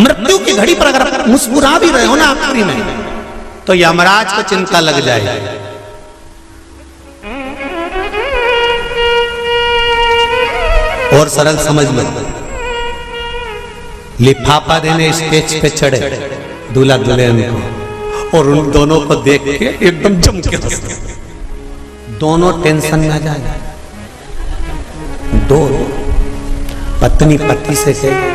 मृत्यु की घड़ी पर अगर मुस्कुरा भी रहे हो ना आखिरी में, तो यमराज को चिंता लग जाएगी। और सरल समझ लो, लिफाफा देने स्टेज पे चढ़े दूल्हा दुल्हन को, और उन दोनों को देख के एकदम जम के हंसते, दोनों टेंशन में आ जाए। दो पत्नी पति से कहे,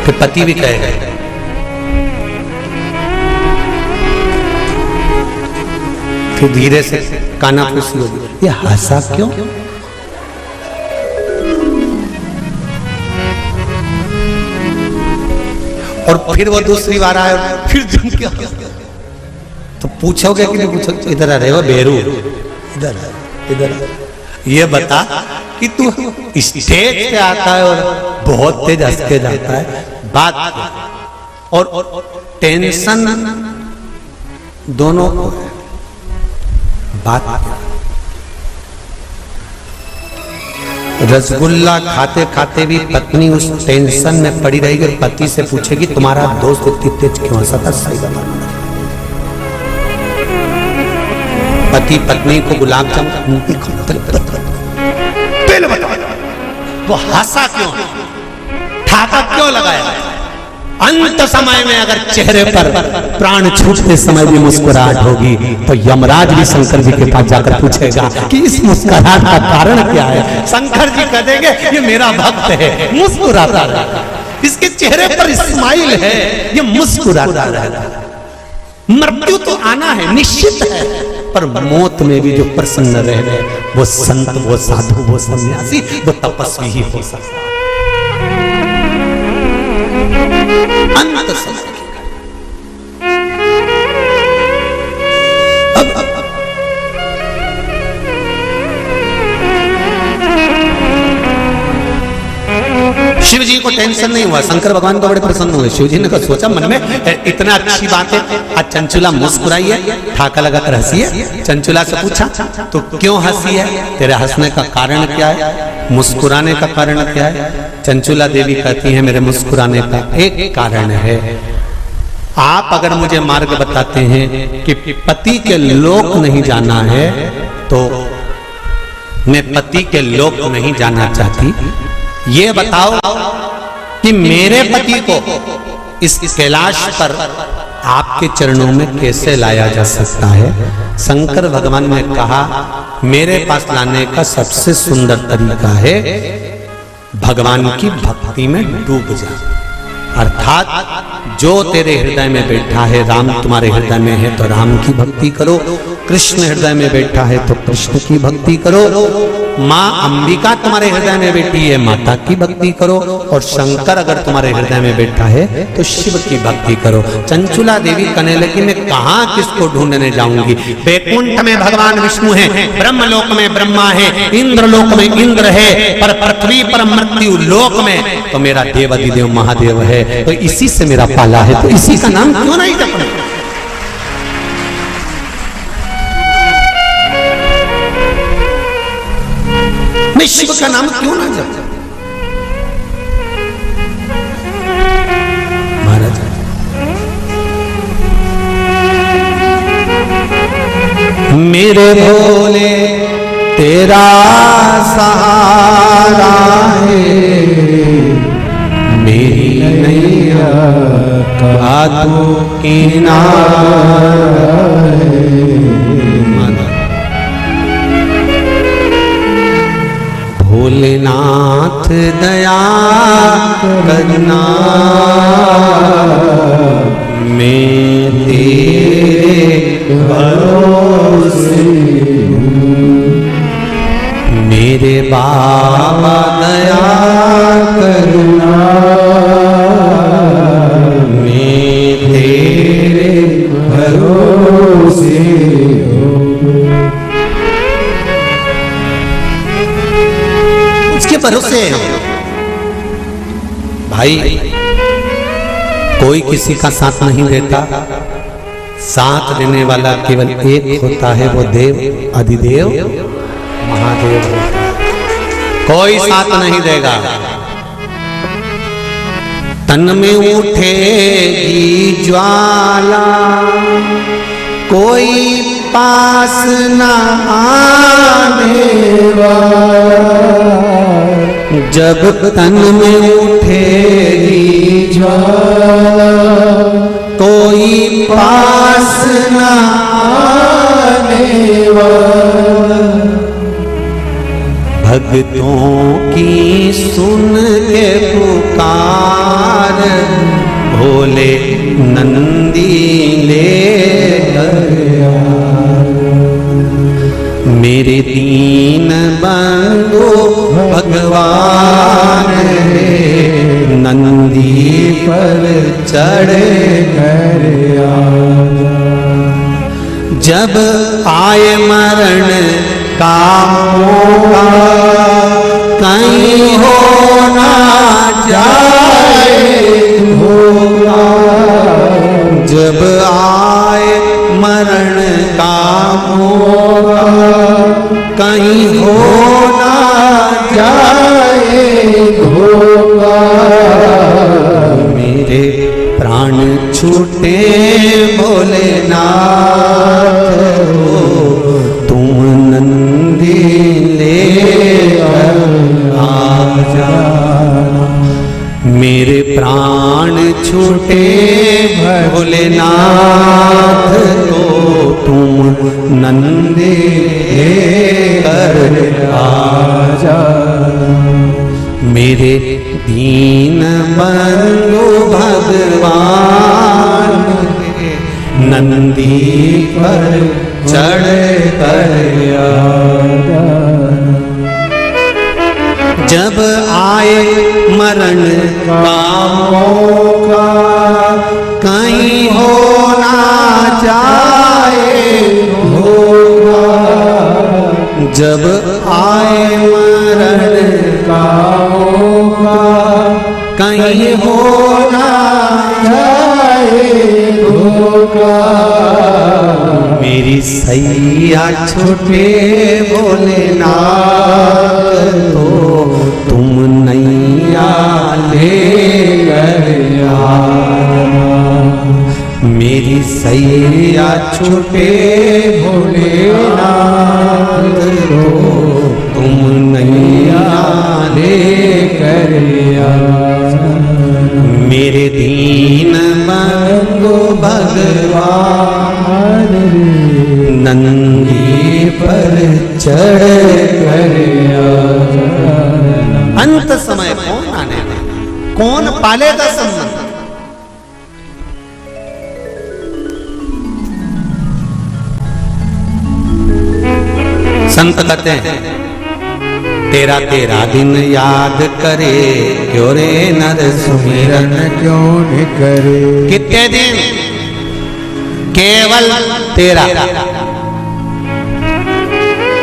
फिर पति भी कहेगा, फिर धीरे से कानाफूसी होगी, ये हंसा क्यों? और फिर वो दूसरी बार आए, फिर जम के तो पूछोगे कि नहीं पूछोगे? इधर आ रहे हो बेरू, इधर इधर ये बता कि तू स्टेज पे आता है और बहुत तेज हंस के जाता है, बात और टेंशन दोनों को है, बात रसगुल्ला खाते खाते भी पत्नी उस टेंशन में पड़ी रहेगी और पति से पूछेगी तुम्हारा दोस्त इतनी तेज क्यों हंसा था? सही बात। पति पत्नी को गुलाब जामुन वो हंसा क्यों, ठाका क्यों लगाया? अंत समय में अगर चेहरे पर प्राण छूटते समय भी मुस्कुराहट होगी तो यमराज भी शंकर जी के पास जाकर पूछेगा कि इस मुस्कुराहट का कारण क्या है? शंकर जी कह देंगे ये मेरा भक्त है, मुस्कुराता है, इसके चेहरे पर स्माइल है, ये मुस्कुराता है। मृत्यु तो आना है, निश्चित है, पर मौत में भी जो प्रसन्न रहे वो संत, वो साधु, वो सन्यासी, वो तपस्वी ही हो सकता है। अंत समय शिव जी को टेंशन नहीं हुआ, शंकर भगवान को बड़े प्रसन्न हुए। शिव जी ने सोचा मन में इतना अच्छी बात है, आज चंचुला मुस्कुराई है, ठाका लगाकर हंसी है। चंचुला से पूछा तो क्यों हंसी है, तेरे हंसने का कारण क्या है, मुस्कुराने का कारण क्या है? चंचुला देवी कहती है मेरे मुस्कुराने का एक कारण है, आप अगर मुझे मार्ग बताते हैं कि पति के लोक नहीं जाना है तो मैं पति के लोक नहीं जाना चाहती। ये बताओ कि मेरे पति को इस कैलाश पर आपके चरणों में कैसे लाया जा सकता है? शंकर भगवान ने कहा मेरे पास लाने का सबसे सुंदर तरीका है भगवान की भक्ति में डूब जा, अर्थात जो तेरे हृदय में बैठा है, राम तुम्हारे हृदय में है तो राम की भक्ति करो, कृष्ण हृदय में बैठा है तो कृष्ण की भक्ति करो, माँ अंबिका तुम्हारे हृदय में बैठी है माता की भक्ति करो, और शंकर अगर तुम्हारे हृदय में बैठा है तो शिव की भक्ति करो। चंचुला देवी कहने लगी मैं कहाँ किसको ढूंढने जाऊंगी? वैकुंठ में भगवान विष्णु है, ब्रह्मलोक में ब्रह्मा है, इंद्रलोक में इंद्र है, पर पृथ्वी पर मृत्यु लोक में तो मेरा देवाधिदेव महादेव है, तो इसी से मेरा पाला है, तो इसी का नाम क्यों नहीं जपना? मैं शिव का नाम क्यों ना जपूं? महाराज मेरे भोले तेरा सहारा है, मेरी नैया का तू किनारा है। भोलेनाथ दया करना, मैं तेरे भरोसे हूँ, मेरे बाबा दया करना, मैं तेरे भरोसे हूँ। उसके भरोसे भाई कोई किसी का साथ नहीं देता, साथ देने वाला केवल एक होता है, वो देव अधिदेव महादेव होता है। कोई साथ नहीं देगा। तन में उठेगी ज्वाला, कोई पास न आनेगा। जब तन में उठेगी ज्वाला, कोई पास न आनेगा। भक्तों की सुन के पुकार, भोले नंदी ले मेरे दीन बंधु भगवान, नंदी पर चढ़े कर आजा। जब आए मरण का मौका, कहीं हो ना जाए धोखा। जब आए मरण का मौका, कहीं हो ना जाए धोखा। मेरे प्राण छूटे भोलेनाथ, तुम नंदी ले आजा। मेरे प्राण छूटे भोलेनाथ, तो तुम नंदी लेकर आजा। मेरे दीन बंधु भगवान, नंदी पर चढ़ कर आजा। जब आए मरण का मौका, कहीं हो ना जाए धोखा। जब आए मरण का मौका, कहीं हो ना जाए धोखा। मेरी सैया छूटे भोलेनाथ, तो तुम नैया ले आना। मेरी सैया छूटे भोलेनाथ, तो तुम नैया ले आना। मेरे दीन बंधु भगवान, नंदी पर चढ़ कर आजा। अंत समय कौन आने वाला, कौन पालेगा संबंध? संत कहते हैं, तेरा तेरा दिन याद करे, क्यों रे नर सुमिरन क्यों न करे। कितने दिन? केवल तेरा,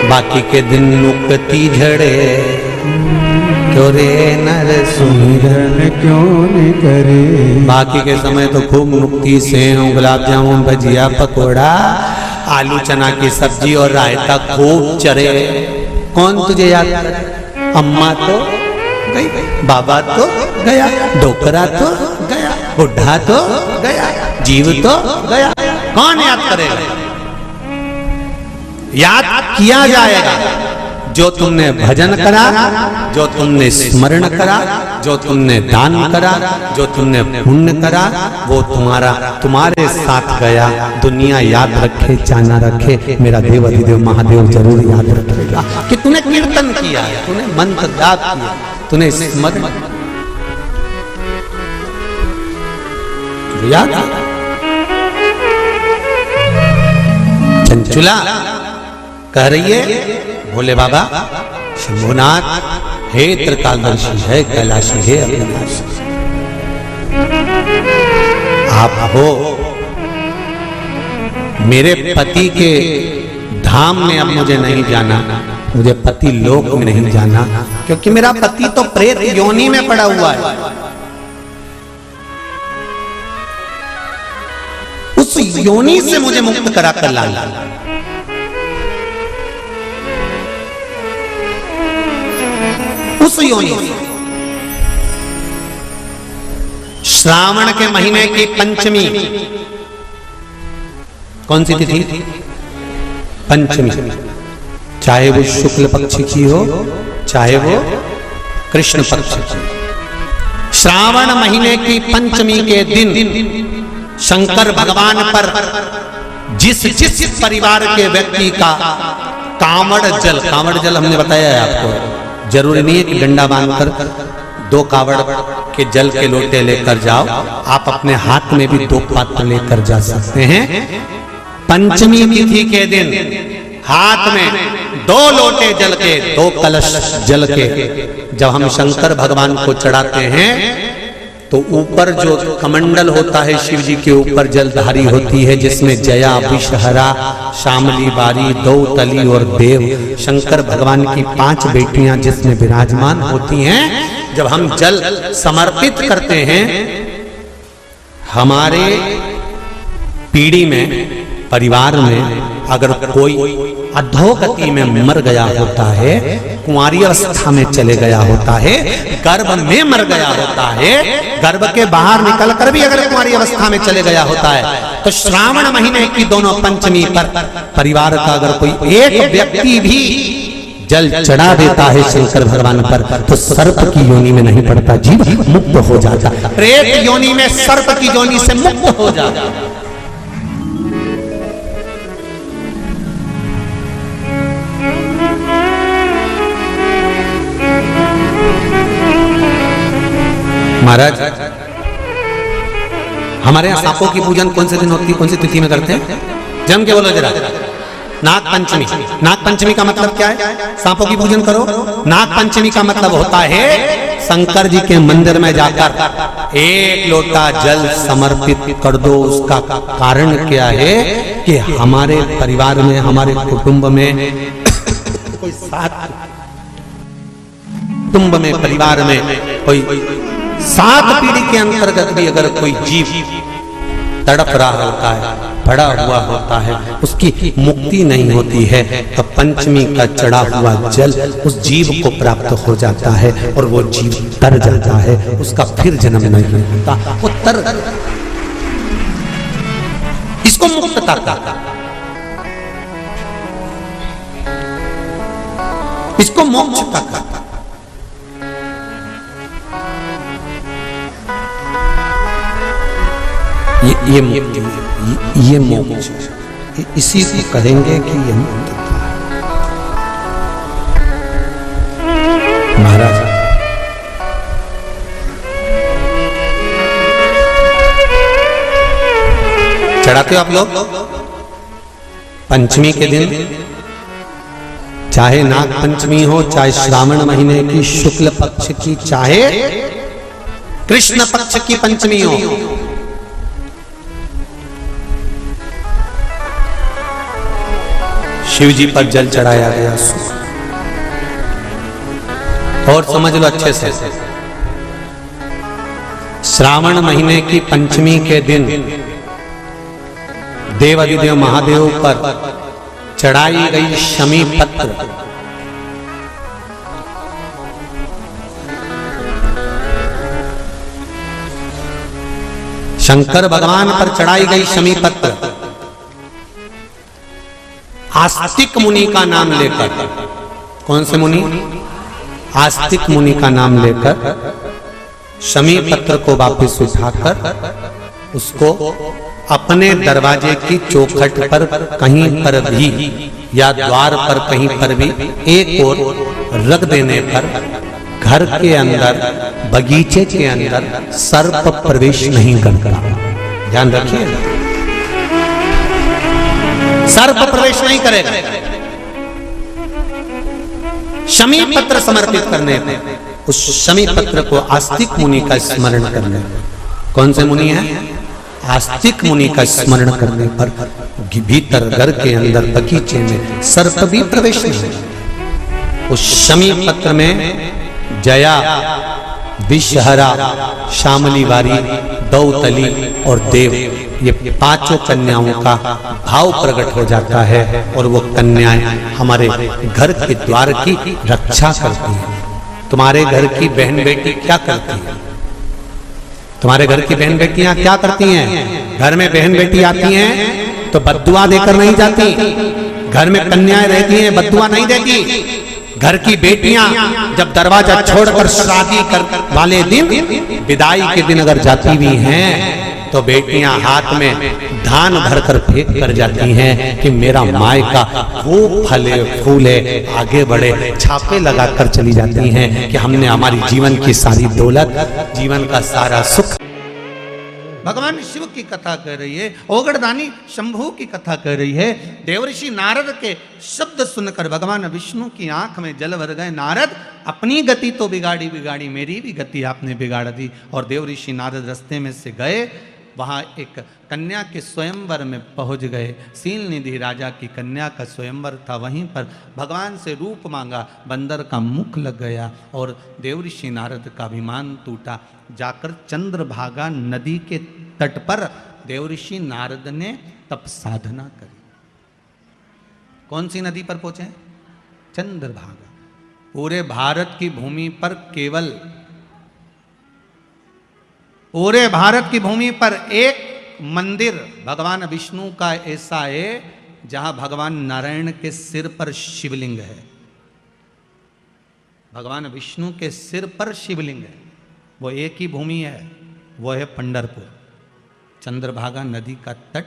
बाकी के दिन नुकती झड़े, क्यों रे नर सुमिरन क्यों न करे। बाकी के समय तो खूब नुक्ति से गुलाब जामुन भजिया पकोड़ा आलू चना की सब्जी और रायता खूब चरे। कौन तुझे याद करे? अम्मा तो गई, बाबा तो गया, डोकरा तो गया, बुढ़ा तो गया, जीव तो गया। कौन याद करेगा? याद किया जाएगा जो तुमने भजन करा, जो तुमने स्मरण करा, जो तुमने दान करा, जो तुमने पुण्य करा, वो तुम्हारे साथ गया। दुनिया याद रखे चाहे ना रखे, मेरा देव अधिदेव महादेव जरूर याद रखेगा कि तूने कीर्तन किया, तूने मंत्र जाप किया, तूने स्मरण याद। चंचुला कह रही है, भोले बाबा शंभुनाथ, हे त्रिकालदर्शी, है कैलाशी, है अविनाशी, आप हो। मेरे पति के धाम में अब मुझे नहीं जाना, मुझे पति लोक में नहीं जाना, क्योंकि मेरा पति तो प्रेत योनि में पड़ा हुआ है। उस योनि से मुझे मुक्त करा कर लाना। उस योनि से। श्रावण के महीने की पंचमी, कौन सी तिथि? पंचमी। चाहे वो शुक्ल पक्ष की हो, चाहे वो कृष्ण पक्ष की। श्रावण महीने की पंचमी के दिन शंकर भगवान पर जिस जिस परिवार के व्यक्ति का कांवड़ जल हमने बताया है आपको, जरूरी नहीं है कि डंडा बांधकर 2 कावड़ के जल के लोटे लेकर जाओ, आप अपने हाथ में भी 2 पात्र लेकर जा सकते हैं। पंचमी तिथि के दिन हाथ में 2 लोटे जल के, 2 कलश जल के जब हम शंकर भगवान को चढ़ाते हैं तो ऊपर जो कमंडल होता है शिव जी के ऊपर जलधारी होती है, जिसमें जया, विषहरा, शामली बारी, दौतली और देव, शंकर भगवान की 5 बेटियां जिसमें विराजमान होती हैं। जब हम जल समर्पित करते हैं, हमारे पीढ़ी में, परिवार में अगर कोई अधोगति में मर गया होता है, कुंवारी अवस्था में चले गया होता है, गर्भ में मर गया होता है, गर्भ के बाहर निकल कर भी अगर कुंवारी अवस्था में चले गया होता है, तो श्रावण महीने की दोनों पंचमी पर परिवार का अगर कोई एक व्यक्ति भी जल चढ़ा देता है शंकर भगवान पर, तो सर्प की योनि में नहीं पड़ता, जीव मुक्त हो जाता, प्रेत योनि में, सर्प की योनि से मुक्त हो जाता। महाराज, हमारे यहाँ सांपों की पूजन कौन से दिन होती है, कौन सी तिथि में करते हैं? जम के बोलो जरा। नाग पंचमी। नाग पंचमी का मतलब क्या है? सांपों की पूजन करो। नाग पंचमी का मतलब होता है शंकर जी के मंदिर में जाकर 1 लोटा जल समर्पित कर दो। उसका कारण क्या है कि हमारे परिवार में, हमारे कुटुंब में कोई कुटुंब में, परिवार में कोई 7 पीढ़ी के अंतर्गत भी अगर कोई जीव तड़प रहा होता है, पड़ा हुआ होता है, उसकी मुक्ति नहीं होती है, तो पंचमी का चढ़ा हुआ जल उस जीव को प्राप्त हो जाता है और वो जीव तर जाता है, उसका फिर जन्म नहीं होता, वो तर, इसको मुक्तता कहता, इसको मोक्ष कहता। ये मोक्ष, इसी से कहेंगे कि ये मुक्तता है। महाराज, चढ़ाते हो आप लोग पंचमी के दिन, चाहे नाग पंचमी हो, चाहे श्रावण महीने की शुक्ल पक्ष की, चाहे कृष्ण पक्ष की पंचमी हो, शिव जी पर जल चढ़ाया गया। और समझ लो अच्छे से, श्रावण महीने की पंचमी के दिन देवाधिदेव महादेव पर चढ़ाई गई शमी पत्र, शंकर भगवान पर चढ़ाई गई शमी पत्र आस्तिक मुनि का नाम लेकर, कौन से मुनि? आस्तिक मुनि का नाम लेकर शमी पत्र को वापस उठाकर उसको अपने दरवाजे की चौखट पर कहीं पर भी या द्वार पर कहीं पर भी एक ओर रख देने पर घर के अंदर, बगीचे के अंदर सर्प प्रवेश नहीं करता। ध्यान रखिए, सर्प प्रवेश नहीं करेगा। शमी पत्र समर्पित करने पर, उस शमी पत्र को आस्तिक मुनि का स्मरण करने, कौन से मुनि है? आस्तिक मुनि का स्मरण करने पर भीतर घर के अंदर बगीचे में सर्प भी प्रवेश नहीं। उस शमी पत्र में जया, विषहरा, शामली बारी, दौतली, और देव, ये पांचों कन्याओं का भाव प्रकट हो जाता है और वो कन्याएं हमारे घर के द्वार की रक्षा करती हैं। तुम्हारे घर की बहन बेटी क्या करती है? तुम्हारे घर की बहन बेटियां क्या करती हैं? घर में बहन बेटी आती हैं तो बद्दुआ देकर नहीं जाती। घर में कन्याएं रहती हैं, बद्दुआ नहीं देती। घर की बेटियां जब दरवाजा छोड़कर शादी कर वाले दिन, विदाई के दिन अगर जाती भी हैं तो बेटियां हाथ में धान भरकर फेंक कर जाती हैं कि मेरा मायका वो फले फूले आगे बढ़े। छापे लगाकर चली जाती हैं कि हमने हमारी जीवन की सारी दौलत, जीवन का सारा सुख। भगवान शिव की कथा कह रही है, ओगड़दानी शंभू की कथा कह रही है। देवऋषि नारद के शब्द सुनकर भगवान विष्णु की आंख में जल भर गए। नारद, अपनी गति तो बिगाड़ी बिगाड़ी, मेरी भी गति आपने बिगाड़ दी। और देवऋषि नारद रास्ते में से गए, वहां एक कन्या के स्वयंवर में पहुंच गए। सील निधि राजा की कन्या का स्वयंवर था। वहीं पर भगवान से रूप मांगा, बंदर का मुख लग गया और देवऋषि नारद का अभिमान टूटा। जाकर चंद्रभागा नदी के तट पर देवऋषि नारद ने तप साधना करी। कौन सी नदी पर पहुंचे? चंद्रभागा। पूरे भारत की भूमि पर केवल, पूरे भारत की भूमि पर एक मंदिर भगवान विष्णु का ऐसा है जहां भगवान नारायण के सिर पर शिवलिंग है। भगवान विष्णु के सिर पर शिवलिंग है, वो एक ही भूमि है, वो है पंढरपुर। चंद्रभागा नदी का तट,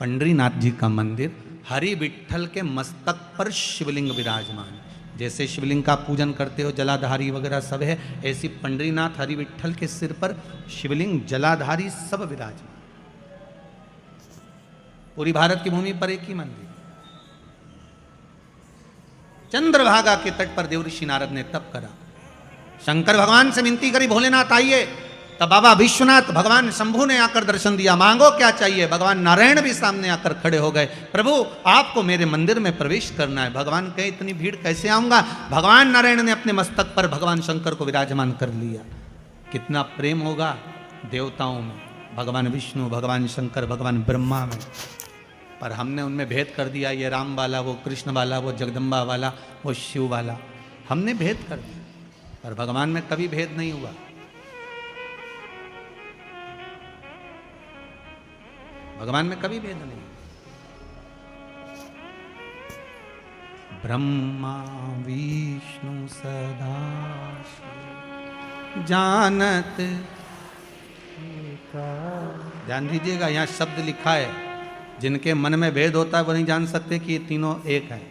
पंडरीनाथ जी का मंदिर, हरि विठ्ठल के मस्तक पर शिवलिंग विराजमान। जैसे शिवलिंग का पूजन करते हो जलाधारी वगैरह सब है, ऐसी पंडरीनाथ हरि विठ्ठल के सिर पर शिवलिंग, जलाधारी सब विराजमान। पूरी भारत की भूमि पर एक ही मंदिर। चंद्रभागा के तट पर देवऋषि नारद ने तप करा। शंकर भगवान से विनती करी, भोलेनाथ आइए। तब बाबा विश्वनाथ, भगवान शंभू ने आकर दर्शन दिया। मांगो क्या चाहिए? भगवान नारायण भी सामने आकर खड़े हो गए। प्रभु, आपको मेरे मंदिर में प्रवेश करना है। भगवान कहे, इतनी भीड़ कैसे आऊंगा? भगवान नारायण ने अपने मस्तक पर भगवान शंकर को विराजमान कर लिया। कितना प्रेम होगा देवताओं में, भगवान विष्णु, भगवान शंकर, भगवान ब्रह्मा में। पर हमने उनमें भेद कर दिया, ये राम वाला, वो कृष्ण वाला, वो जगदम्बा वाला, वो शिव वाला, हमने भेद कर दिया। पर भगवान में कभी भेद नहीं हुआ। भगवान में कभी भेद नहीं। ब्रह्मा विष्णु सदा जानत। ध्यान दीजिएगा, यहां शब्द लिखा है। जिनके मन में भेद होता है वो नहीं जान सकते कि ये तीनों एक है।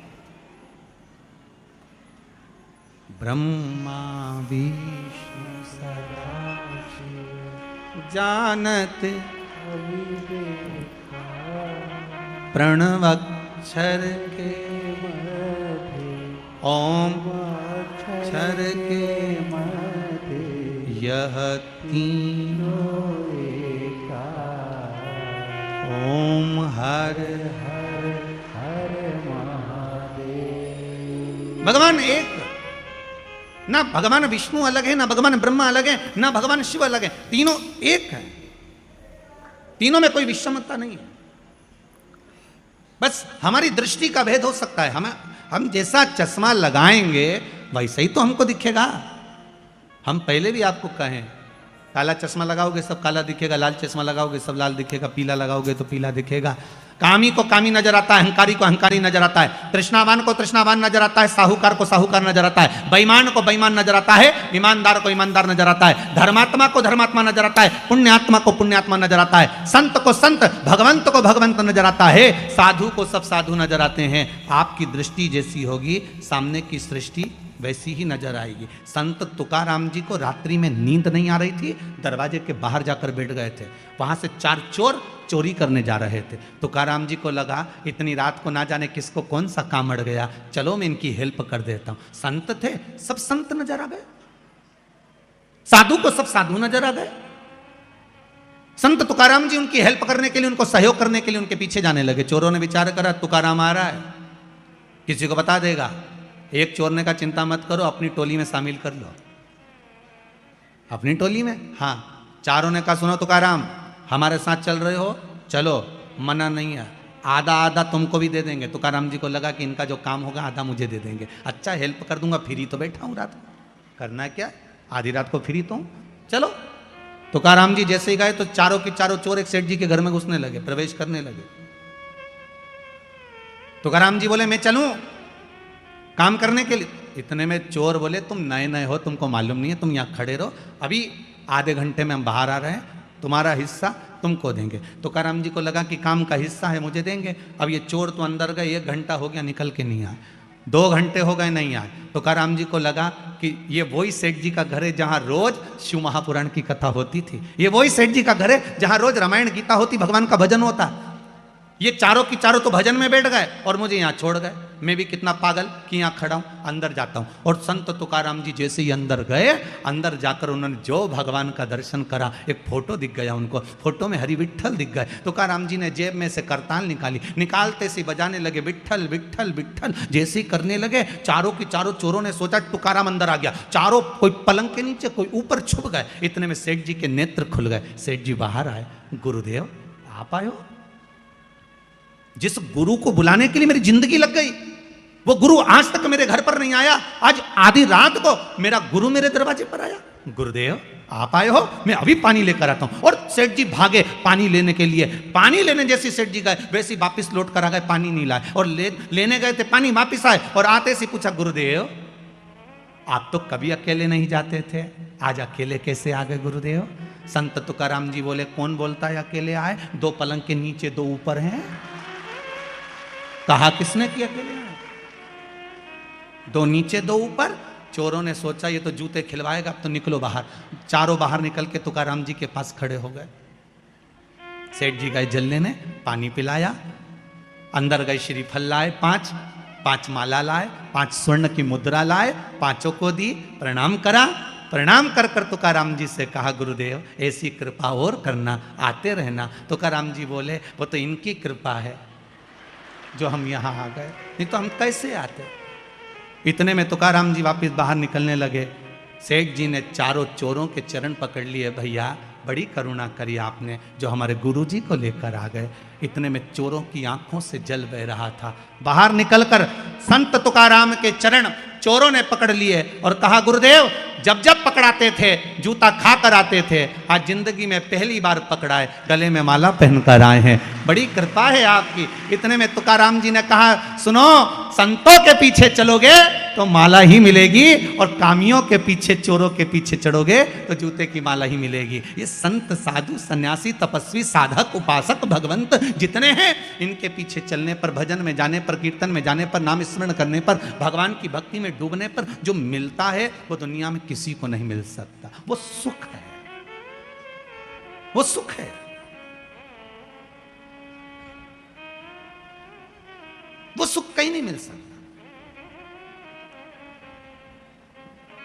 ब्रह्मा विष्णु सदा जानत, प्रणवक्षर के ओम अक्षर के यह तीनों एका। ओम हर हर हर महादेव। भगवान एक, ना भगवान विष्णु अलग है, ना भगवान ब्रह्मा अलग है, ना भगवान शिव अलग है, तीनों एक है। तीनों में कोई विषमता नहीं है। बस हमारी दृष्टि का भेद हो सकता है। हम जैसा चश्मा लगाएंगे वैसा ही तो हमको दिखेगा। हम पहले भी आपको कहें, काला चश्मा लगाओगे सब काला दिखेगा, लाल चश्मा लगाओगे सब लाल दिखेगा, पीला लगाओगे तो पीला दिखेगा। कामी को कामी नजर आता है, अहंकारी को अहंकारी नजर आता है, तृष्णावान को तृष्णावान नजर आता है, साहूकार को साहूकार नजर आता है, बेईमान को बेईमान नजर आता है, ईमानदार को ईमानदार नजर आता है, धर्मात्मा को धर्मात्मा नजर आता है, पुण्यात्मा को पुण्यात्मा नजर आता है, संत को संत, भगवंत को भगवंत नजर आता है, साधु को सब साधु नजर आते हैं। आपकी दृष्टि जैसी होगी सामने की सृष्टि वैसी ही नजर आएगी। संत तुकाराम जी को रात्रि में नींद नहीं आ रही थी, दरवाजे के बाहर जाकर बैठ गए थे। वहां से 4 चोर चोरी करने जा रहे थे। तुकाराम जी को लगा इतनी रात को ना जाने किसको कौन सा काम अड़ गया, चलो मैं इनकी हेल्प कर देता हूं। संत थे, सब संत नजर आ गए, साधु को सब साधु नजर आ गए। संत तुकाराम जी उनकी हेल्प करने के लिए, उनको सहयोग करने के लिए उनके पीछे जाने लगे। चोरों ने विचार करा तुकाराम आ रहा है, किसी को बता देगा। एक चोर ने कहा चिंता मत करो, अपनी टोली में शामिल कर लो। अपनी टोली में, हाँ। चारों ने कहा सुनो तुकाराम, हमारे साथ चल रहे हो, चलो, मना नहीं है, आधा आधा तुमको भी दे देंगे। तुकाराम जी को लगा कि इनका जो काम होगा आधा मुझे दे देंगे, अच्छा हेल्प कर दूंगा, फ्री तो बैठा हूँ रात को, करना क्या, आधी रात को फ्री तो हूँ, चलो। तुकाराम जी जैसे ही गए तो चारों के चारों चोर एक सेठ जी के घर में घुसने लगे, प्रवेश करने लगे। तुकाराम जी बोले मैं चलूं काम करने के लिए। इतने में चोर बोले तुम नए नए हो, तुमको मालूम नहीं है, तुम यहाँ खड़े रहो, अभी आधे घंटे में हम बाहर आ रहे हैं, तुम्हारा हिस्सा तुमको देंगे। तुकाराम जी को लगा कि काम का हिस्सा है, मुझे देंगे। अब ये चोर तो अंदर गए, 1 घंटा हो गया निकल के नहीं आए, 2 घंटे हो गए नहीं आए। तुकाराम जी को लगा कि ये वही सेठ जी का घर है जहाँ रोज शिव महापुराण की कथा होती थी, ये वही सेठ जी का घर है जहाँ रोज रामायण गीता होती, भगवान का भजन होता। ये चारों की चारों तो भजन में बैठ गए और मुझे यहाँ छोड़ गए। मैं भी कितना पागल कि यहाँ खड़ा हूँ, अंदर जाता हूँ। और संत तुकाराम जी जैसे ही अंदर गए, अंदर जाकर उन्होंने जो भगवान का दर्शन करा, एक फोटो दिख गया उनको, फोटो में हरि विट्ठल दिख गए। तुकाराम जी ने जेब में से करताल निकाली, निकालते से बजाने लगे विट्ठल विट्ठल विट्ठल। जैसे ही करने लगे, चारों की चारों चोरों ने सोचा तुकाराम अंदर आ गया, चारों कोई पलंग के नीचे, कोई ऊपर छुप गए। इतने में सेठ जी के नेत्र खुल गए, सेठ जी बाहर आए, गुरुदेव आप आए हो। जिस गुरु को बुलाने के लिए मेरी जिंदगी लग गई, वो गुरु आज तक मेरे घर पर नहीं आया, आज आधी रात को मेरा गुरु मेरे दरवाजे पर आया। गुरुदेव आप आए हो, मैं अभी पानी लेकर आता हूं। और सेठ जी भागे पानी लेने के लिए, पानी लेने जैसे सेठ जी गए वैसे वापिस लौट कर आ गए, पानी नहीं लाए। और लेने गए थे पानी, वापिस आए और आते से पूछा गुरुदेव आप तो कभी अकेले नहीं जाते थे, आज अकेले कैसे आ गए गुरुदेव। संत तुकाराम जी बोले कौन बोलता है अकेले आए, 2 पलंग के नीचे 2 ऊपर हैं, कहा किसने कि अकेले आए, 2 नीचे 2 ऊपर। चोरों ने सोचा ये तो जूते खिलवाएगा, अब तो निकलो बाहर। चारों बाहर निकल के तुकाराम जी के पास खड़े हो गए। सेठ जी गए जल लेने, पानी पिलाया, अंदर गए श्रीफल लाए 5 माला लाए, 5 स्वर्ण की मुद्रा लाए, 5 को दी, प्रणाम करा। प्रणाम कर कर तुकाराम जी से कहा गुरुदेव ऐसी कृपा और करना, आते रहना। तुकाराम जी बोले वो तो इनकी कृपा है जो हम यहाँ आ गए, नहीं तो हम कैसे आते। इतने में तुकाराम जी वापस बाहर निकलने लगे। सेठ जी ने चारों चोरों के चरण पकड़ लिए, भैया बड़ी करुणा करी आपने जो हमारे गुरुजी को लेकर आ गए। इतने में चोरों की आंखों से जल बह रहा था। बाहर निकलकर संत तुकाराम के चरण चोरों ने पकड़ लिए और कहा गुरुदेव जब जब पकड़ाते थे जूता खा कर आते थे, आज जिंदगी में पहली बार पकड़ाए, गले में माला पहनकर आए हैं, बड़ी कृपा है आपकी। इतने में तुकाराम जी ने कहा सुनो, संतों के पीछे चलोगे तो माला ही मिलेगी और कामियों के पीछे चोरों के पीछे चढ़ोगे तो जूते की माला ही मिलेगी। ये संत साधु सन्यासी तपस्वी साधक उपासक भगवंत जितने हैं, इनके पीछे चलने पर, भजन में जाने पर, कीर्तन में जाने पर, नाम स्मरण करने पर, भगवान की भक्ति में डूबने पर जो मिलता है वो दुनिया में किसी को नहीं मिल सकता। वो सुख है, वो सुख है। वो सुख कहीं नहीं मिल सकता।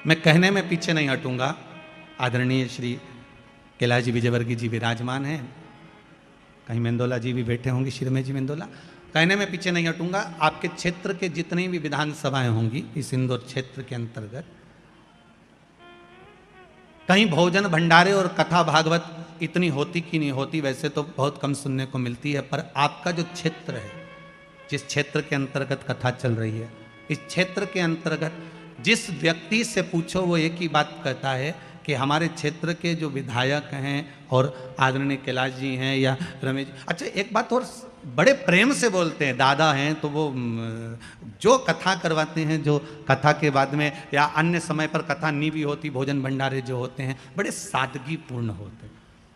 मैं कहने में पीछे नहीं हटूंगा। आदरणीय श्री कैलाश जी विजयवर्गीय जी विराजमान हैं, कहीं मेंदोला जी भी बैठे होंगे, शिरमे जी मेंदोला। कहने में पीछे नहीं हटूंगा। आपके क्षेत्र के जितनी भी विधानसभाएं होंगी इस इंदौर क्षेत्र के अंतर्गत, कहीं भोजन भंडारे और कथा भागवत इतनी होती कि नहीं होती, वैसे तो बहुत कम सुनने को मिलती है, पर आपका जो क्षेत्र है, जिस क्षेत्र के अंतर्गत कथा चल रही है, इस क्षेत्र के अंतर्गत जिस व्यक्ति से पूछो वो एक ही बात कहता है कि हमारे क्षेत्र के जो विधायक हैं और आदरणीय कैलाश जी हैं या रमेश, अच्छा एक बात और बड़े प्रेम से बोलते हैं, दादा हैं तो वो जो कथा करवाते हैं, जो कथा के बाद में या अन्य समय पर कथा नहीं भी होती, भोजन भंडारे जो होते हैं बड़े सादगीपूर्ण होते हैं।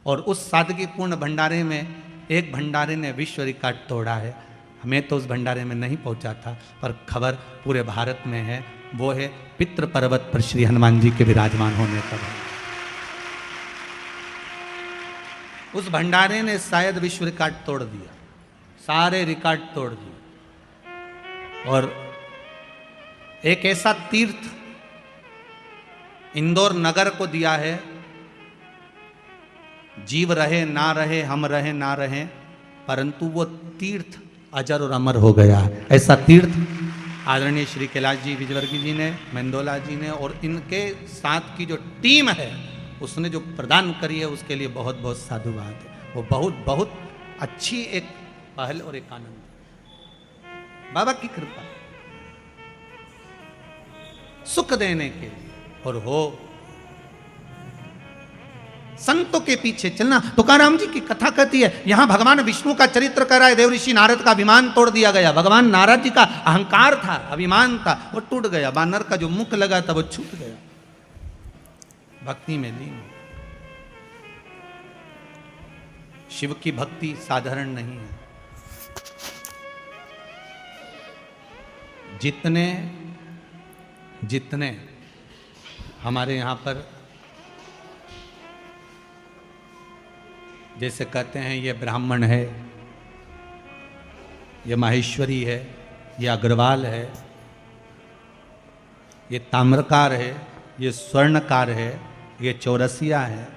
और उस सादगीपूर्ण भंडारे में एक भंडारे ने विश्व रिकॉर्ड तोड़ा है। हमें तो उस भंडारे में नहीं पहुंचा था, पर खबर पूरे भारत में है। वो है पितृ पर्वत पर श्री हनुमान जी के विराजमान होने का। उस भंडारे ने शायद विश्व रिकॉर्ड तोड़ दिया, सारे रिकॉर्ड तोड़ दिए। और एक ऐसा तीर्थ इंदौर नगर को दिया है, जीव रहे ना रहे, हम रहे ना रहे, परंतु वो तीर्थ अजर और अमर हो गया है। ऐसा तीर्थ आदरणीय श्री कैलाश जी विजयवर्गीय जी ने, मेंदोला जी ने और इनके साथ की जो टीम है उसने जो प्रदान करी है, उसके लिए बहुत बहुत साधुवाद है। वो बहुत बहुत अच्छी एक पहल और एक आनंद, बाबा की कृपा सुख देने के लिए। और हो संतों के पीछे चलना। तुकाराम जी की कथा कहती है, यहां भगवान विष्णु का चरित्र कर रहा है, देवऋषि नारद का अभिमान तोड़ दिया गया। भगवान नारद जी का अहंकार था, अभिमान था, वो टूट गया। बानर का जो मुख लगा था वो छूट गया, भक्ति में लीन। शिव की भक्ति साधारण नहीं है। जितने जितने हमारे यहां पर जैसे कहते हैं ये ब्राह्मण है, ये माहेश्वरी है, ये अग्रवाल है, ये ताम्रकार है, ये स्वर्णकार है, ये चौरसिया है,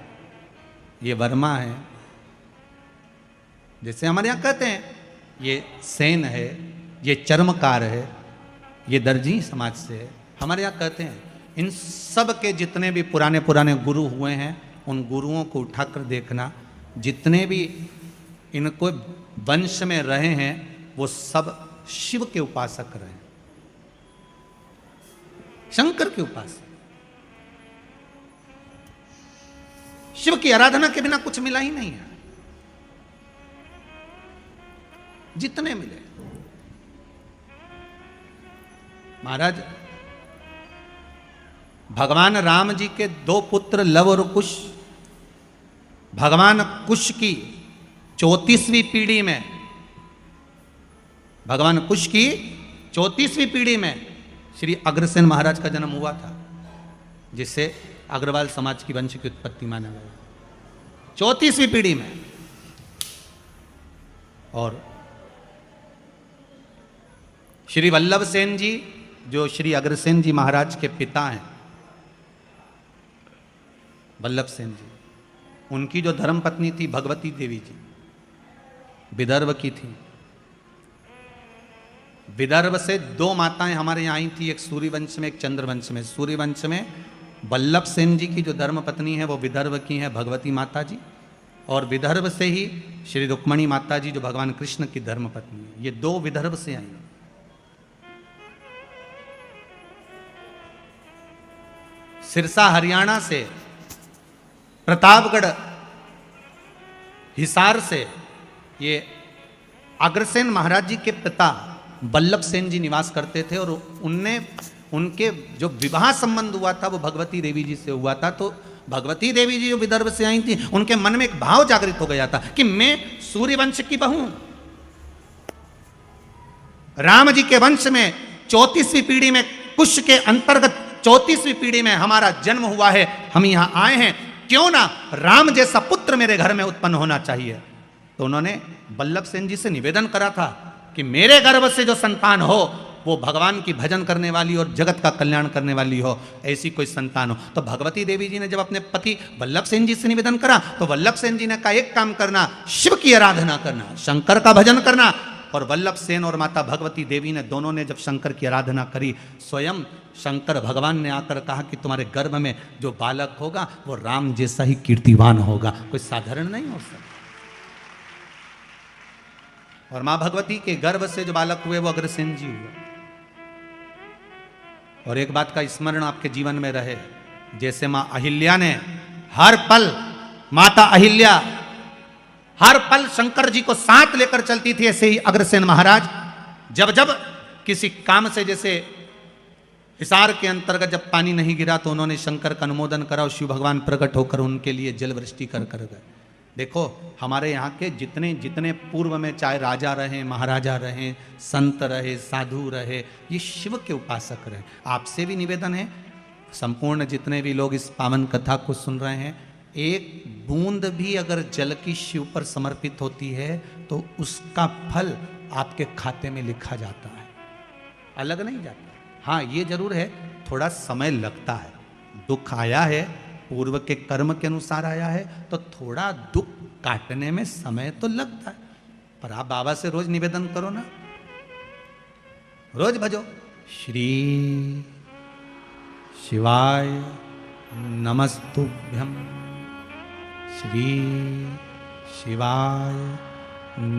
ये वर्मा है, जैसे हमारे यहाँ कहते हैं ये सेन है, ये चर्मकार है, ये दर्जी समाज से है, हमारे यहाँ कहते हैं। इन सब के जितने भी पुराने पुराने गुरु हुए हैं, उन गुरुओं को उठाकर देखना, जितने भी इनको वंश में रहे हैं वो सब शिव के उपासक रहे, शंकर के उपासक। शिव की आराधना के बिना कुछ मिला ही नहीं है, जितने मिले। महाराज भगवान राम जी के दो पुत्र लव और कुश, भगवान कुश की 34वीं पीढ़ी में, भगवान कुश की 34वीं पीढ़ी में श्री अग्रसेन महाराज का जन्म हुआ था, जिससे अग्रवाल समाज की वंश की उत्पत्ति माना गया, 34वीं पीढ़ी में। और श्री वल्लभ सेन जी जो श्री अग्रसेन जी महाराज के पिता हैं, वल्लभ सेन जी, उनकी जो धर्मपत्नी थी भगवती देवी जी, विदर्भ की थी। विदर्भ से दो माताएं हमारे यहाँ आई थी, एक सूर्यवंश में, एक चंद्रवंश में। सूर्यवंश में वल्लभ सेन जी की जो धर्मपत्नी है वो विदर्भ की है भगवती माता जी, और विदर्भ से ही श्री रुक्मणी माता जी जो भगवान कृष्ण की धर्मपत्नी है, ये दो विदर्भ से आई। सिरसा हरियाणा से, प्रतापगढ़ हिसार से ये अग्रसेन महाराज जी के पिता वल्लभ सेन जी निवास करते थे, और उनके जो विवाह संबंध हुआ था वो भगवती देवी जी से हुआ था। तो भगवती देवी जी जो विदर्भ से आई थी, उनके मन में एक भाव जागृत हो गया था कि मैं सूर्यवंश की बहू हूं, राम जी के वंश में 34वीं पीढ़ी में, कुश के अंतर्गत 34वीं पीढ़ी में हमारा जन्म हुआ है, हम यहां आए हैं, क्यों ना राम जैसा पुत्र मेरे घर में उत्पन्न होना चाहिए। तो उन्होंने वल्लभ सेन जी से निवेदन करा था कि मेरे गर्भ से जो संतान हो वो भगवान की भजन करने वाली और जगत का कल्याण करने वाली हो, ऐसी कोई संतान हो। तो भगवती देवी जी ने जब अपने पति वल्लभ सेन जी से निवेदन करा, तो वल्लभ सेन जी ने कहा एक काम करना, शिव की आराधना करना, शंकर का भजन करना। और वल्लभ सेन और माता भगवती देवी ने दोनों ने जब शंकर की आराधना करी, स्वयं शंकर भगवान ने आकर कहा कि तुम्हारे गर्भ में जो बालक होगा वो राम जैसा ही कीर्तिवान होगा, कोई साधारण नहीं हो सकता। और मां भगवती के गर्भ से जो बालक हुए वो अग्रसेन जी हुए। और एक बात का स्मरण आपके जीवन में रहे, जैसे मां अहिल्या ने हर पल, माता अहिल्या हर पल शंकर जी को साथ लेकर चलती थी, ऐसे ही अग्रसेन महाराज जब जब किसी काम से, जैसे हिसार के अंतर्गत जब पानी नहीं गिरा तो उन्होंने शंकर का अनुमोदन करा और शिव भगवान प्रकट होकर उनके लिए जल वृष्टि कर गए। देखो हमारे यहाँ के जितने जितने पूर्व में चाहे राजा रहे, महाराजा रहे, संत रहे, साधु रहे, ये शिव के उपासक रहे। आपसे भी निवेदन है, संपूर्ण जितने भी लोग इस पावन कथा को सुन रहे हैं, एक बूंद भी अगर जल की शिव पर समर्पित होती है तो उसका फल आपके खाते में लिखा जाता है, अलग नहीं जाता। हाँ ये जरूर है, थोड़ा समय लगता है, दुख आया है, पूर्व के कर्म के अनुसार आया है, तो थोड़ा दुख काटने में समय तो लगता है। पर आप बाबा से रोज निवेदन करो ना, रोज भजो, श्री शिवाय नमस्तुभ्यं, श्री शिवाय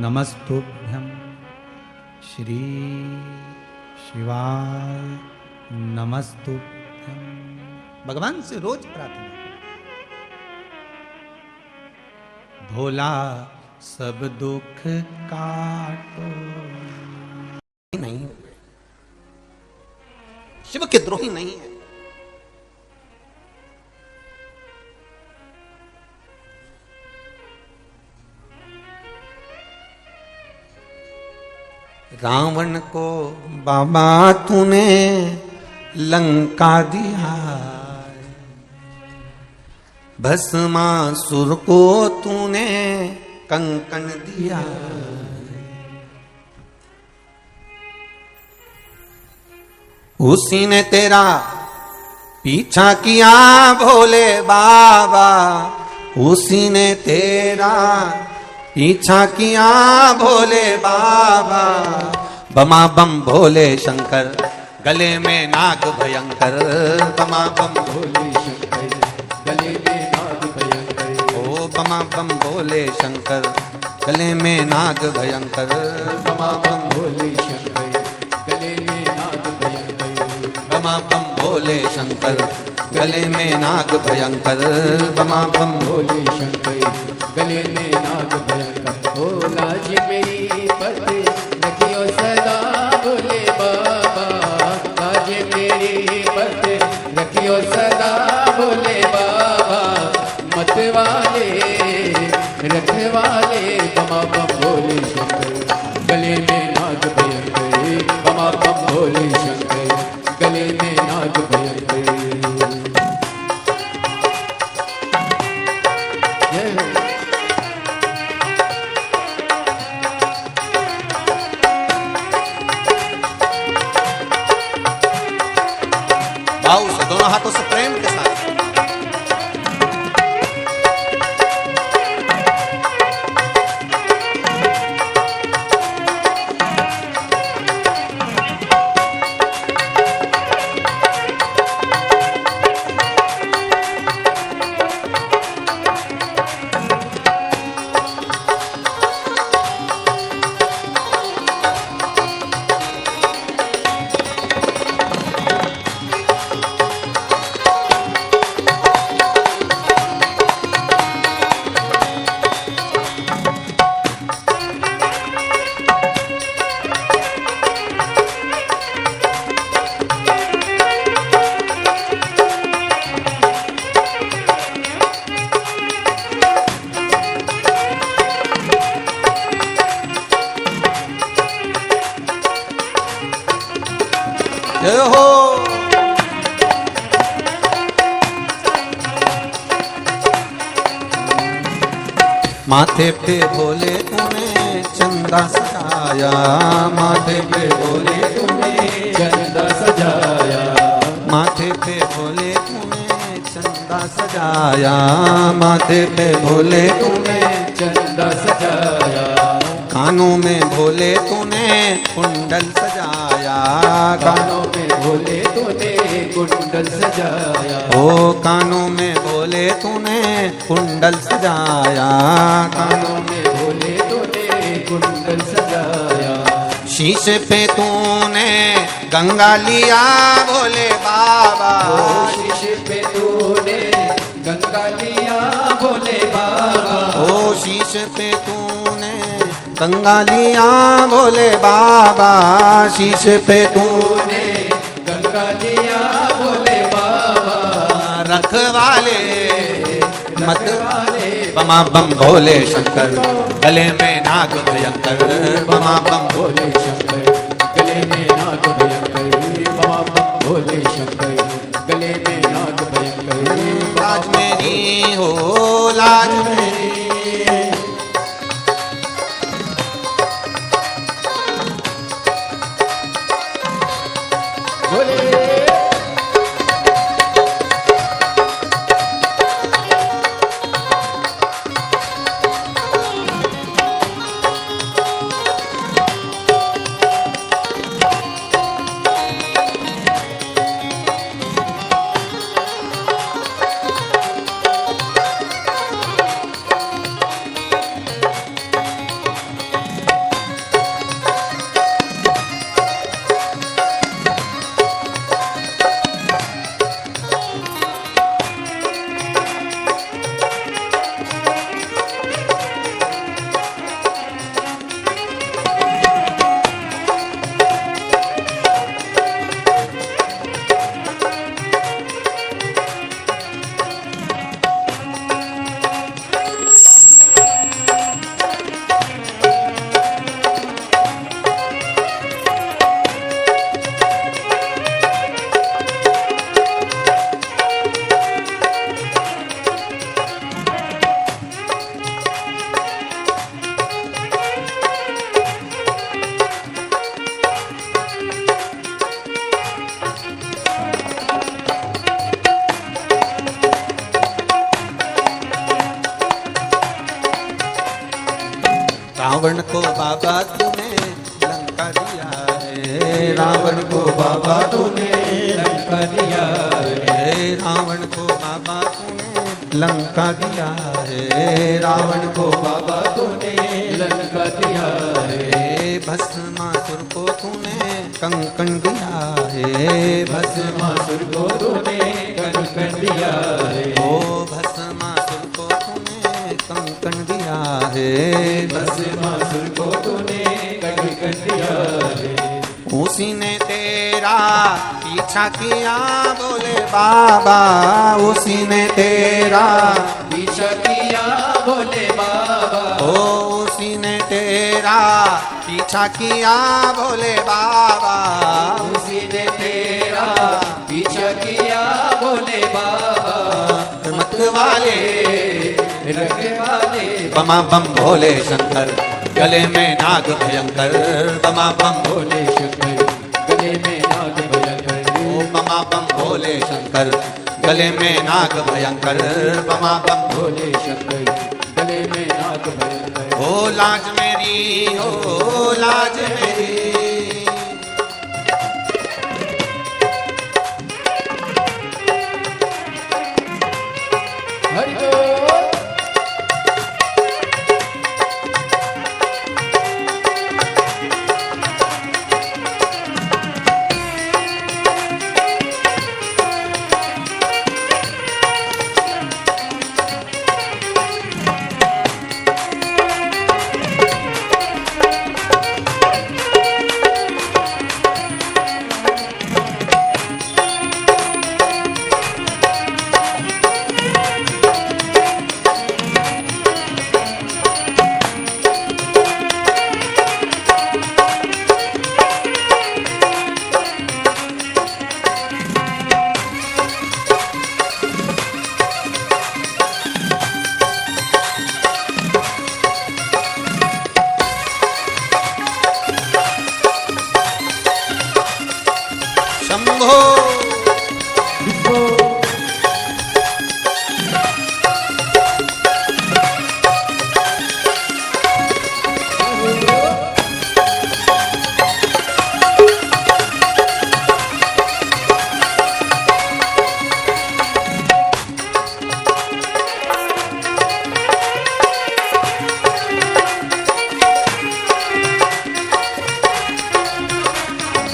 नमस्तुभ्यं श्री शिवाय नमस्तुभ्यं। भगवान से रोज प्रार्थना भोला सब दुख काटो। नहीं, शिव के द्रोही नहीं है। रावण को बाबा तूने लंका दिया, भस्मासुर को तूने कंकण दिया। उसी ने तेरा पीछा किया भोले बाबा, उसी ने तेरा पीछा किया भोले बाबा। बमा बम भोले शंकर गले में नाग भयंकर, बमा बम भोले शंकर गले में नाग भयंकर। ओ बमा बम भोले शंकर गले में नाग भयंकर, बमा बम भोले शंकर गले में नाग भयंकर। बमा बम भोले शंकर गले में नाग भयंकर, बमा बम भोले शंकर गले में नाग भयंकर। ओ लाज मेरी पत रखियो सदा भोले बाबा, लाज मेरी पत रखियो सदा भोले बाबा। मतवाले रखवाले बमा बम भोले शंकर गले में नाग भयंकर, बमा बम भोले शंकर गले में नाग भयंकर। जय हो। भाव से दोनों हाथों से प्रेम के साथ जय हो। माथे पे भोले तूने चंदा सजाया, माथे पे भोले तूने चंदा सजाया, माथे पे भोले तूने चंदा सजाया, माथे पे भोले तूने चंदा सजाया। कानों में भोले तूने कुंडल सजाया, कानों में भोले तूने कुंडल सजाया। ओ कानों में भोले तूने कुंडल सजाया, कानों में भोले तूने कुंडल सजाया। शीश पे तूने गंगा लिया भोले बाबा, शीश पे तूने गंगा लिया भोले बाबा। ओ शीश पे तूने गंगा लिया भोले बाबा, शीश पे तूने गंगा लिया भोले बाबा। रखवाले मत वाले बमा बम भोले शंकर गले में नाग भयंकर, बमा बम भोले शंकर गले में नाग भयंकर, बमा बम भोले शंकर गले में नाग भयंकर। लाज मेरी हो लाज मेरी, भोले रावण को बाबा तूने लंका दिया है, रावण को बाबा तूने लंका दिया है, रावण को बाबा तूने लंका दिया है, रावण को बाबा तूने लंका दिया है, भस्मासुर को तूने कंकण दिया है, भस्मासुर को तूने कंकण दिया है, ओ भस्मासुर को तूने कंकण दिया है, भस्मासुर को तूने कंकण दिया है, उसी ने तेरा पीछा किया बोले बाबा, उसी ने तेरा पीछा किया बोले बाबा, ओ उसी ने तेरा पीछा किया बोले बाबा, उसी ने तेरा पीछा किया बोले बाबा, मत वाले रखने वाले बमा बम भोले शंकर, गले में नाग भयंकर, बमा बम भोले शंकर, गले में नाग भयंकर, ओ बमा बम भोले शंकर, गले में नाग भयंकर, बमा बम भोले शंकर, गले में नाग भयंकर, ओ लाज मेरी, ओ लाज मेरी, हरि बोल। शंभो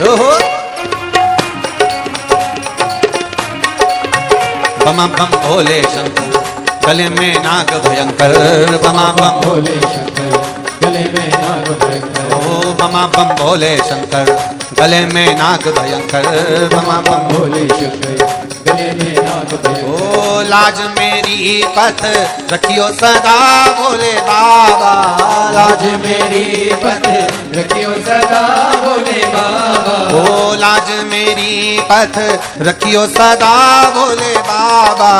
ओहो बमा बम भोले शंकर, गले में नाग भयंकर, बमा बम भोले शंकर, गले में नाग भयंकर, ओ बमा बम भोले शंकर, गले में नाग भयंकर, बमा बम भोले शंकर, गले में नाग भयंकर, ओ लाज मेरी पथ रखियो सदा भोले बाबा, लाज मेरी पथ रखियो सदा भोले बाबा, ओ लाज मेरी पथ रखियो सदा भोले बाबा,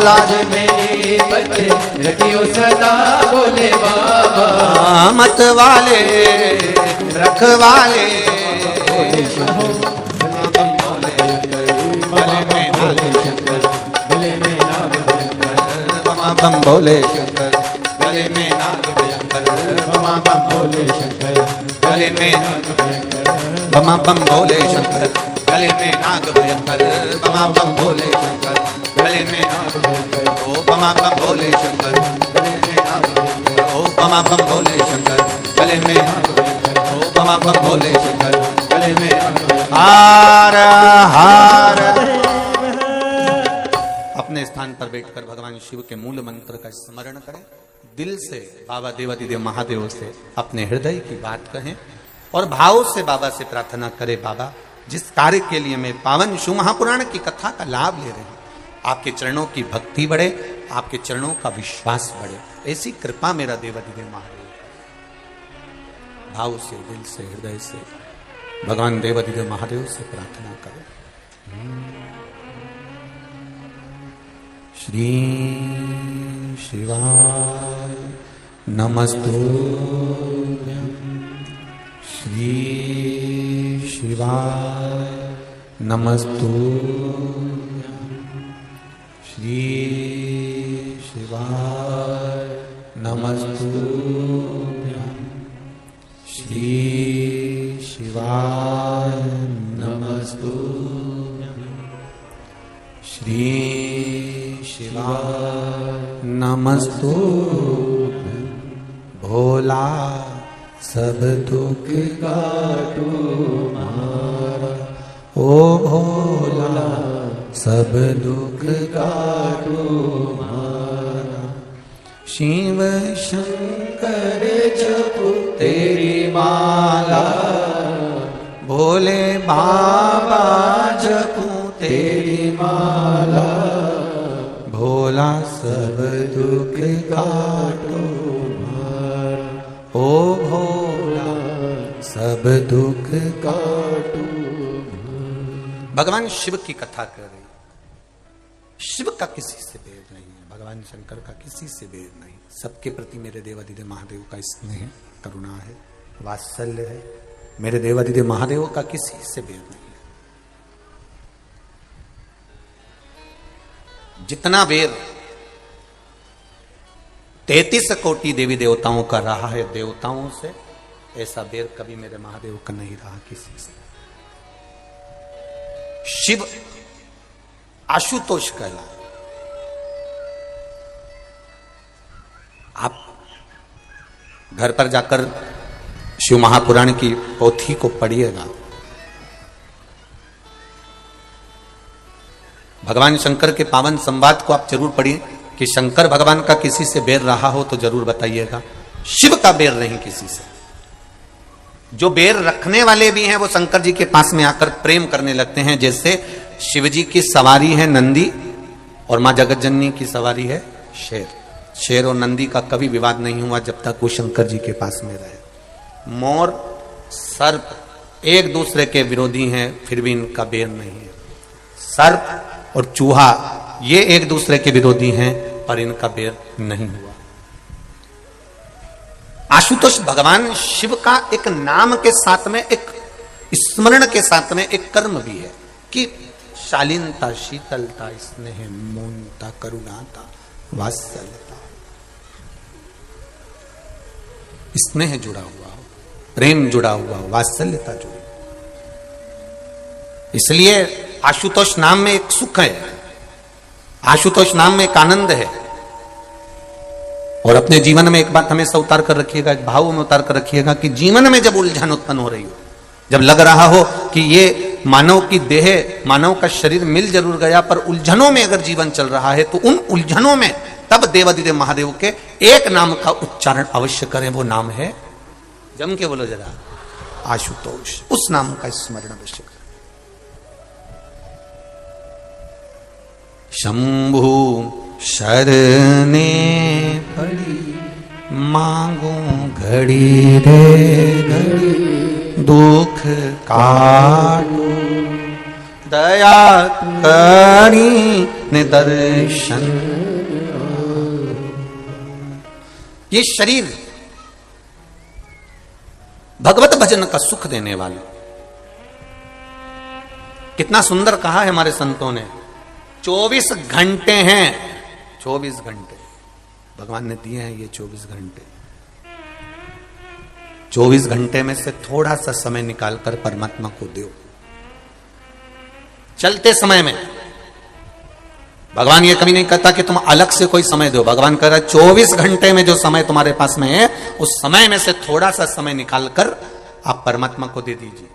लाज मेरी पथ रखियो सदा भोले बाबा, मत वाले रखवाले भोले शंकर, गले में नाग शंकर, गले में नाग भयंकर, बमा बम भोले शंकर, गले में नाग भयंकर, बमा बम भोले शंकर, गले में नाग भयंकर, बमा बम भोले शंकर, गले में नाग भयंकर, बमा बम भोले शंकर, गले में नाग भयंकर, ओ बमा बम भोले शंकर, गले में नाग भयंकर, ओ बमा बम भोले शंकर, गले में नाग भयंकर, ओ बमा बम भोले शंकर, गले में नाग भयंकर, हार हार। अपने स्थान पर बैठकर भगवान शिव के मूल मंत्र का स्मरण करें, दिल से बाबा देवादिदेव महादेव से अपने हृदय की बात कहें और भाव से बाबा से प्रार्थना करें, बाबा जिस कार्य के लिए मैं पावन शिव महापुराण की कथा का लाभ ले रहे हैं, आपके चरणों की भक्ति बढ़े, आपके चरणों का विश्वास बढ़े, ऐसी कृपा मेरा देवादिदेव महादेव। भाव से, दिल से, हृदय से भगवान देवादिदेव महादेव से प्रार्थना करें। श्री शिवाय नमस्तुभ्यं, श्री शिवाय नमस्तुभ्यं, श्री शिवाय नमस्तुभ्यं, श्री शिवाय नमस्तु श्री शिवाय नमस्तु भोला सब दुख काटू मारा ओ भोला सब दुख काटू मारा शिव शंकर जपू तेरी माला भोले बाबा जपू तेरी माला भोला सब दुख काटो ओ भोला सब दुख काटू। भगवान शिव की कथा कर रही। शिव का किसी से भेद नहीं है, भगवान शंकर का किसी से भेद नहीं। सबके प्रति मेरे देवादिदेव महादेव का स्नेह है, करुणा है, वात्सल्य है। मेरे देवादिदेव महादेव का किसी से भेद नहीं है। जितना वेद 33 कोटि देवी देवताओं का रहा है देवताओं से, ऐसा वेद कभी मेरे महादेव का नहीं रहा किसी से। शिव आशुतोष कहला। आप घर पर जाकर शिव महापुराण की पोथी को पढ़िएगा। भगवान शंकर के पावन संवाद को आप जरूर पढ़िए कि शंकर भगवान का किसी से बैर रहा हो तो जरूर बताइएगा। शिव का बैर नहीं किसी से। जो बैर रखने वाले भी हैं वो शंकर जी के पास में आकर प्रेम करने लगते हैं। जैसे शिव जी की सवारी है नंदी और मां जगतजननी की सवारी है शेर। शेर और नंदी का कभी विवाद नहीं हुआ जब तक वो शंकर जी के पास में रहे। मोर सर्प एक दूसरे के विरोधी हैं, फिर भी इनका बैर नहीं है। सर्प और चूहा ये एक दूसरे के विरोधी हैं, पर इनका बैर नहीं हुआ। आशुतोष भगवान शिव का एक नाम के साथ में, एक स्मरण के साथ में एक कर्म भी है कि शालीनता, शीतलता, स्नेह, मौनता, करुणाता, वात्सल्यता, स्नेह जुड़ा हुआ हो, प्रेम जुड़ा हुआ हो, वात्सल्यता जुड़ी। इसलिए आशुतोष नाम में एक सुख है, आशुतोष नाम में एक आनंद है। और अपने जीवन में एक बात हमेशा उतार कर रखिएगा, एक भाव में उतार कर रखिएगा कि जीवन में जब उलझन उत्पन्न हो रही हो, जब लग रहा हो कि ये मानव की देह, मानव का शरीर मिल जरूर गया, पर उलझनों में अगर जीवन चल रहा है तो उन उलझनों में तब देवादिदेव महादेव के एक नाम का उच्चारण अवश्य करें। वो नाम है, जम के बोलो जरा, आशुतोष। उस नाम का स्मरण अवश्य करें। शंभु शरणे पड़ी मांगू घड़ी रे घड़ी, दुख काटो दया करी निदर्शन। ये शरीर भगवत भजन का सुख देने वाला। कितना सुंदर कहा है हमारे संतों ने, 24 घंटे हैं, 24 घंटे भगवान ने दिए हैं। ये 24 घंटे, 24 घंटे में से थोड़ा सा समय निकालकर परमात्मा को दो। चलते समय में भगवान ये कभी नहीं कहता कि तुम अलग से कोई समय दो। भगवान कह रहा है 24 घंटे में जो समय तुम्हारे पास में है, उस समय में से थोड़ा सा समय निकालकर आप परमात्मा को दे दीजिए।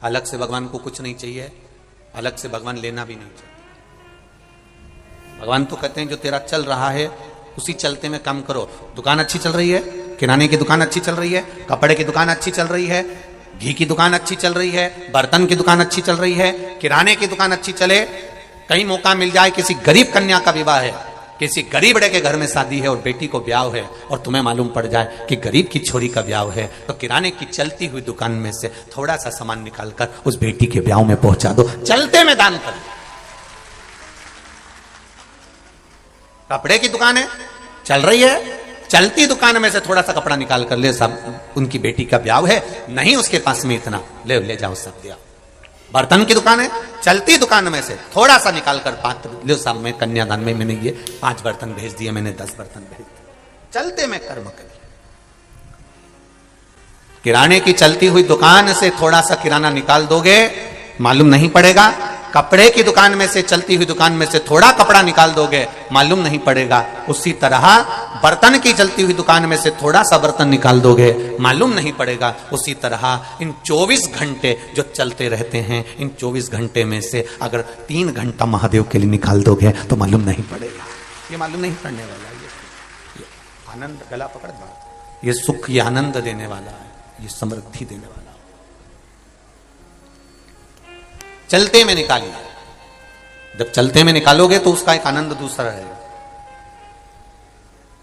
अलग से भगवान को कुछ नहीं चाहिए, अलग से भगवान लेना भी नहीं चाहते। भगवान तो कहते हैं जो तेरा चल रहा है उसी चलते में काम करो। दुकान अच्छी चल रही है, किराने की दुकान अच्छी चल रही है, कपड़े की दुकान अच्छी चल रही है, घी की दुकान अच्छी चल रही है, बर्तन की दुकान अच्छी चल रही है, किराने की दुकान अच्छी चले। कहीं मौका मिल जाए, किसी गरीब कन्या का विवाह है, किसी गरीब बड़े के घर में शादी है और बेटी को ब्याह है, और तुम्हें मालूम पड़ जाए कि गरीब की छोरी का ब्याह है, तो किराने की चलती हुई दुकान में से थोड़ा सा सामान निकालकर उस बेटी के ब्याह में पहुंचा दो। चलते में दान कर। कपड़े की दुकान है, चल रही है, चलती दुकान में से थोड़ा सा कपड़ा निकाल कर ले, सब उनकी बेटी का ब्याह है, नहीं उसके पास में इतना, ले जाओ सब दिया। बर्तन की दुकान है, चलती दुकान में से थोड़ा सा निकाल कर पात्र ले, सब में कन्यादान में मैंने ये 5 बर्तन भेज दिए, मैंने 10 बर्तन भेज दिए। चलते में कर्म करिए। किराने की चलती हुई दुकान से थोड़ा सा किराना निकाल दोगे, मालूम नहीं पड़ेगा। कपड़े की दुकान में से, चलती हुई दुकान में से थोड़ा कपड़ा निकाल दोगे, मालूम नहीं पड़ेगा। उसी तरह बर्तन की चलती हुई दुकान में से थोड़ा सा बर्तन निकाल दोगे, मालूम नहीं पड़ेगा। उसी तरह इन 24 घंटे जो चलते रहते हैं, इन 24 घंटे में से अगर 3 घंटा महादेव के लिए निकाल दोगे तो मालूम नहीं पड़ेगा। ये मालूम नहीं पड़ने वाला, ये आनंद, गला पकड़ बात, ये सुख, ये आनंद देने वाला है, ये समृद्धि देने वाला है। चलते में निकालिए, जब चलते में निकालोगे तो उसका एक आनंद दूसरा रहेगा।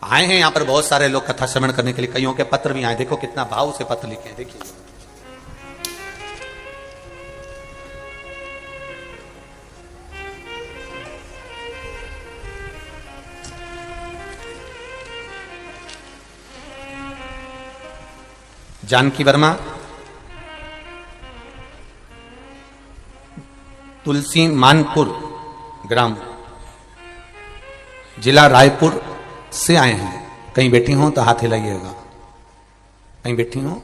आए हैं यहां पर बहुत सारे लोग कथा श्रवण करने के लिए, कईयों के पत्र भी आए, देखो कितना भाव से पत्र लिखे हैं, देखिए। जानकी वर्मा, तुलसी मानपुर ग्राम, जिला रायपुर से आए हैं। कहीं बैठी हो तो हाथ हिलाइएगा, कहीं बैठी हो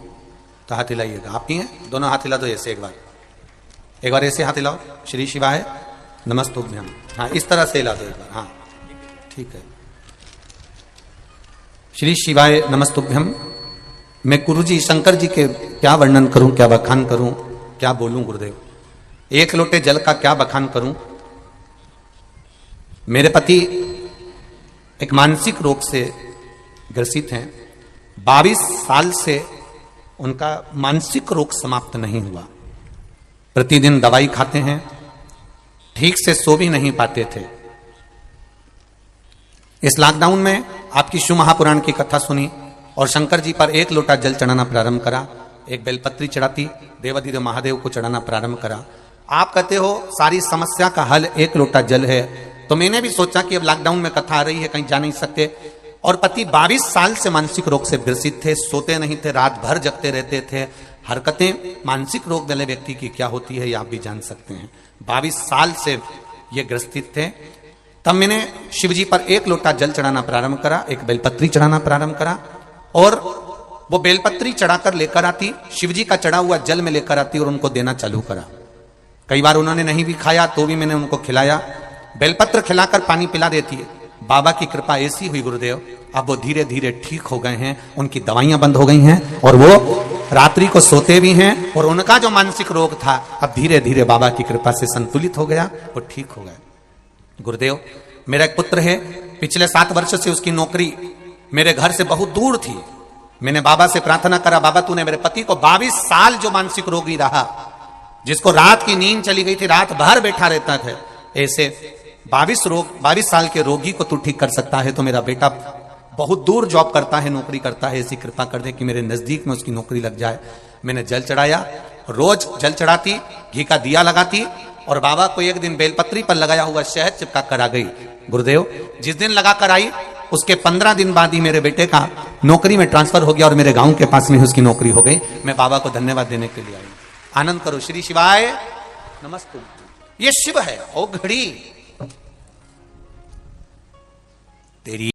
तो हाथ हिलाइएगा। आप ही हैं? दोनों हाथ हिला दो ऐसे, एक बार ऐसे हाथ हिलाओ। श्री शिवाय नमस्तुभ्यम। हाँ, इस तरह से हिला दो एक बार। हाँ, ठीक है। श्री शिवाय नमस्तुभ्यम। मैं गुरुजी शंकर जी के क्या वर्णन करूं, क्या बखान करूं, क्या बोलूं गुरुदेव। एक लोटे जल का क्या बखान करूं। मेरे पति एक मानसिक रोग से ग्रसित हैं। 22 साल से उनका मानसिक रोग समाप्त नहीं हुआ। प्रतिदिन दवाई खाते हैं, ठीक से सो भी नहीं पाते थे। इस लॉकडाउन में आपकी शिव महापुराण की कथा सुनी और शंकर जी पर एक लोटा जल चढ़ाना प्रारंभ करा। एक बेलपत्री चढ़ाती, देवाधिदेव महादेव को चढ़ाना प्रारंभ करा। आप कहते हो सारी समस्या का हल एक लोटा जल है, तो मैंने भी सोचा कि अब लॉकडाउन में कथा आ रही है, कहीं जा नहीं सकते। और पति 22 साल से मानसिक रोग से ग्रसित थे, सोते नहीं थे, रात भर जगते रहते थे। हरकतें मानसिक रोग वाले व्यक्ति की क्या होती है ये आप भी जान सकते हैं। 22 साल से ये ग्रसित थे। तब मैंने शिवजी पर एक लोटा जल चढ़ाना प्रारंभ करा, एक बेलपत्री चढ़ाना प्रारंभ करा और वो बेलपत्री चढ़ाकर लेकर आती, शिवजी का चढ़ा हुआ जल में लेकर आती और उनको देना चालू करा। कई बार उन्होंने नहीं भी खाया तो भी मैंने उनको खिलाया। बेलपत्र खिलाकर पानी पिला देती है। बाबा की कृपा ऐसी हुई गुरुदेव, अब वो धीरे धीरे ठीक हो गए हैं, उनकी दवाइयां बंद हो गई हैं और वो रात्रि को सोते भी हैं। और उनका जो मानसिक रोग था अब धीरे धीरे बाबा की कृपा से संतुलित हो गया, वो ठीक हो गया। गुरुदेव, मेरा एक पुत्र है, पिछले 7 वर्ष से उसकी नौकरी मेरे घर से बहुत दूर थी। मैंने बाबा से प्रार्थना करा, बाबा तूने मेरे पति को 22 साल जो मानसिक रोगी रहा, जिसको रात की नींद चली गई थी, रात भर बैठा रहता था, ऐसे 22 साल के रोगी को तू ठीक कर सकता है। तो मेरा बेटा बहुत दूर जॉब करता है, नौकरी करता है, ऐसी कृपा कर दे कि मेरे नजदीक में उसकी नौकरी लग जाए। मैंने जल चढ़ाया, रोज जल चढ़ाती, घी का दिया लगाती और बाबा को एक दिन बेलपत्री पर लगाया हुआ शहद चिपका कर आ गई। गुरुदेव, जिस दिन लगा कर आई उसके 15 दिन बाद ही मेरे बेटे का नौकरी में ट्रांसफर हो गया और मेरे गांव के पास में ही उसकी नौकरी हो गई। मैं बाबा को धन्यवाद देने के लिए आई। आनंद करो। श्री शिवाय नमस्तु। ये शिव है, ओ घड़ी तेरी